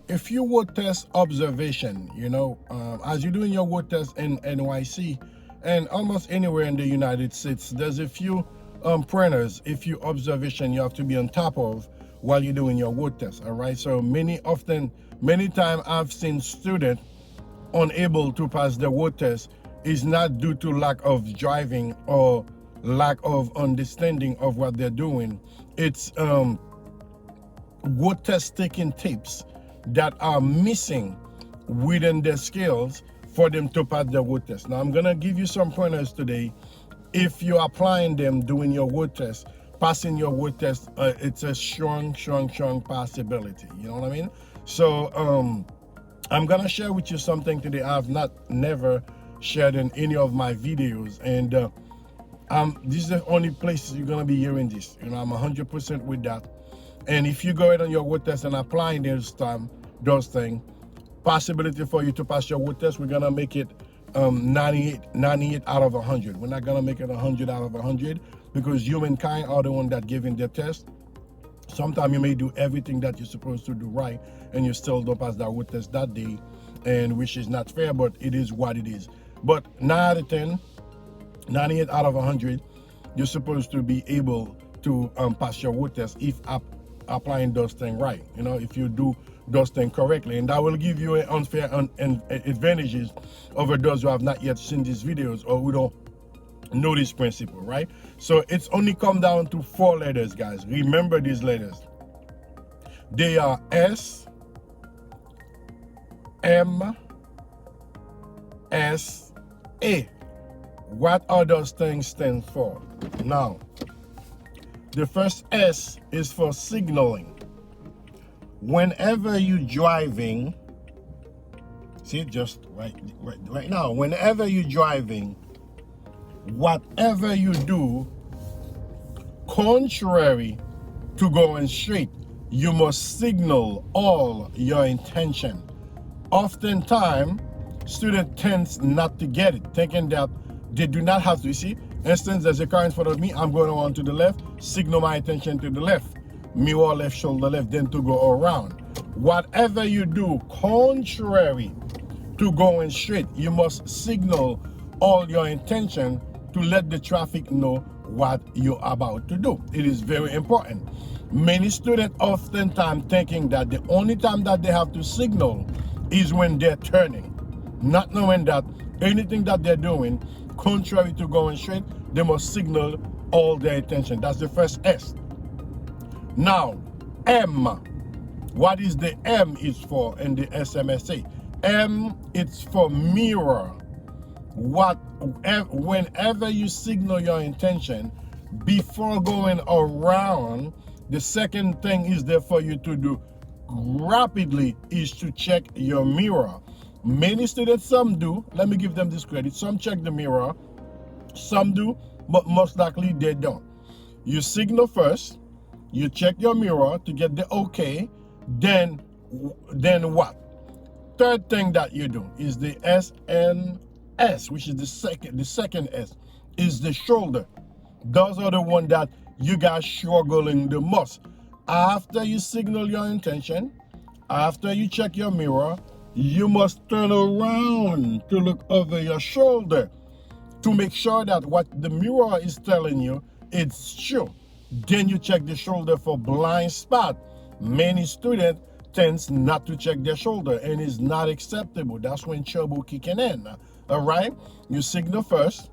If you would test observation, as you're doing your word test in NYC and almost anywhere in the United States, there's a few pointers, a few observation you have to be on top of while you're doing your word test. All right. So many times I've seen students unable to pass the word test is not due to lack of driving or lack of understanding of what they're doing. It's word test taking tips that are missing within their skills for them to pass the word test. Now I'm gonna give you some pointers today. If you're applying them doing your word test, passing your word test, it's a strong possibility. You know what I mean? So I'm gonna share with you something today I've never shared in any of my videos, and this is the only place you're gonna be hearing this. I'm 100% with that. And if you go ahead on your word test and applying those things, possibility for you to pass your word test, we're gonna make it 98 out of 100. We're not gonna make it 100 out of 100 because humankind are the one that giving the test. Sometimes you may do everything that you're supposed to do right and you still don't pass that word test that day, and which is not fair, but it is what it is. But 9 out of 10, 98 out of 100, you're supposed to be able to pass your word test if applying those things right. If you do those things correctly, and that will give you an unfair advantages over those who have not yet seen these videos or who don't know this principle, right? So it's only come down to 4 letters, guys. Remember these letters. They are S, M, S, A. What are those things stand for? Now, the first S is for signaling. Whenever you're driving, see, just right now, whenever you're driving, whatever you do, contrary to going straight, you must signal all your intention. Oftentimes, student tends not to get it, thinking that they do not have to. You see, instance, there's a car in front of me, I'm going on to the left, signal my attention to the left, mirror left, shoulder left, then to go around. Whatever you do contrary to going straight, you must signal all your intention to let the traffic know what you're about to do. It is very important. Many students oftentimes thinking that the only time that they have to signal is when they're turning, not knowing that anything that they're doing contrary to going straight, they must signal all their attention. That's the first S. Now, M. What is the M is for in the SMSA? M, it's for mirror. Whenever you signal your intention, before going around, the second thing is there for you to do rapidly is to check your mirror. Many students, some do, let me give them this credit, some check the mirror, some do, but most likely they don't. You signal first, you check your mirror to get the okay, then what? Third thing that you do is the SMSA, which is the second S, is the shoulder. Those are the ones that you guys struggling the most. After you signal your intention, after you check your mirror, you must turn around to look over your shoulder to make sure that what the mirror is telling you, it's true. Then you check the shoulder for blind spot. Many students tends not to check their shoulder, and it's not acceptable. That's when trouble kicking in. All right, you signal first,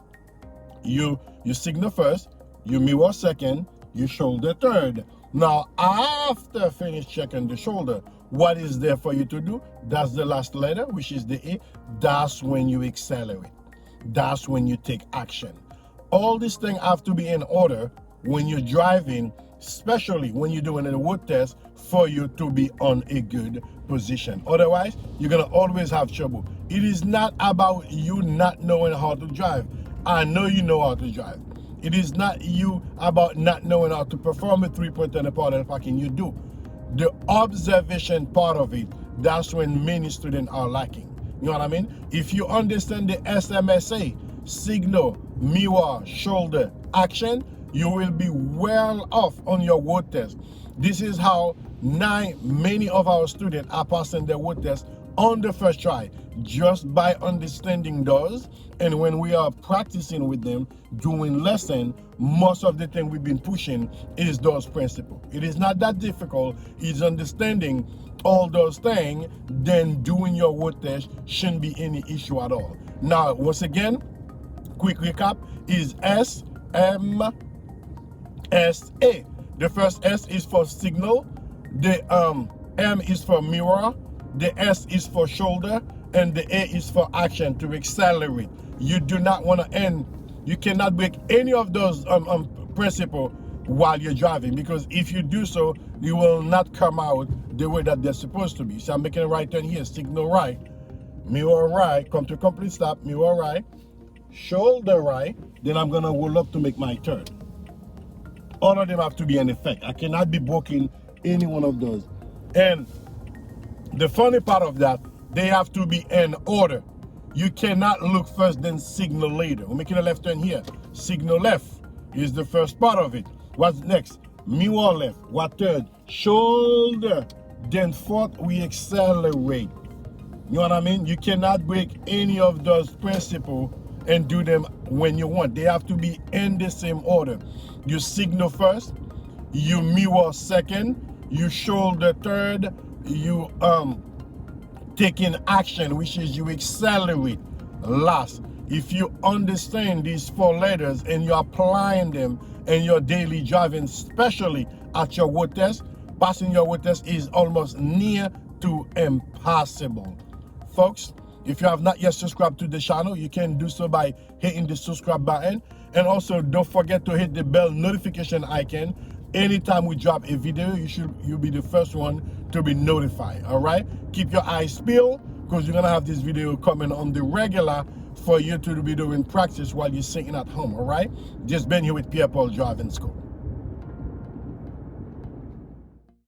you signal first, you mirror second, you shoulder third. Now after finish checking the shoulder, what is there for you to do? That's the last letter, which is the A. That's when you accelerate. That's when you take action. All these things have to be in order when you're driving, especially when you're doing a road test, for you to be on a good position. Otherwise, you're gonna always have trouble. It is not about you not knowing how to drive. I know you know how to drive. It is not you about not knowing how to perform a 3-point and a parallel parking. You do. The observation part of it, that's when many students are lacking. You know what I mean? If you understand the SMSA, signal, mirror, shoulder, action, you will be well off on your road test. This is how Now, many of our students are passing their road test on the first try just by understanding those. And when we are practicing with them doing lesson, most of the thing we've been pushing is those principles. It is not that difficult. It's understanding all those things. Then doing your road test shouldn't be any issue at all. Now, once again, quick recap is SMSA. The first S is for signal. The M is for mirror. The S is for shoulder, and the A is for action, to accelerate. You do not want to end. You cannot break any of those principles while you're driving, because if you do so, you will not come out the way that they're supposed to be. So I'm making a right turn here, signal right, mirror right, come to complete stop, mirror right, shoulder right, then I'm gonna roll up to make my turn. All of them have to be in effect. I cannot be breaking any one of those. And the funny part of that, they have to be in order. You cannot look first, then signal later. We're making a left turn here. Signal left is the first part of it. What's next? Mirror left. What third? Shoulder. Then fourth, we accelerate. You know what I mean? You cannot break any of those principles and do them when you want. They have to be in the same order. You signal first, you mirror second, you shoulder third, you taking action, which is you accelerate last. If you understand these 4 letters and you're applying them in your daily driving, especially at your road test, passing your road test is almost near to impossible. Folks, if you have not yet subscribed to the channel, you can do so by hitting the subscribe button. And also don't forget to hit the bell notification icon. Anytime we drop a video, you'll be the first one to be notified. All right, keep your eyes peeled, because you're gonna have this video coming on the regular for you to be doing practice while you're sitting at home. All right, just been here with Pierre Driving School.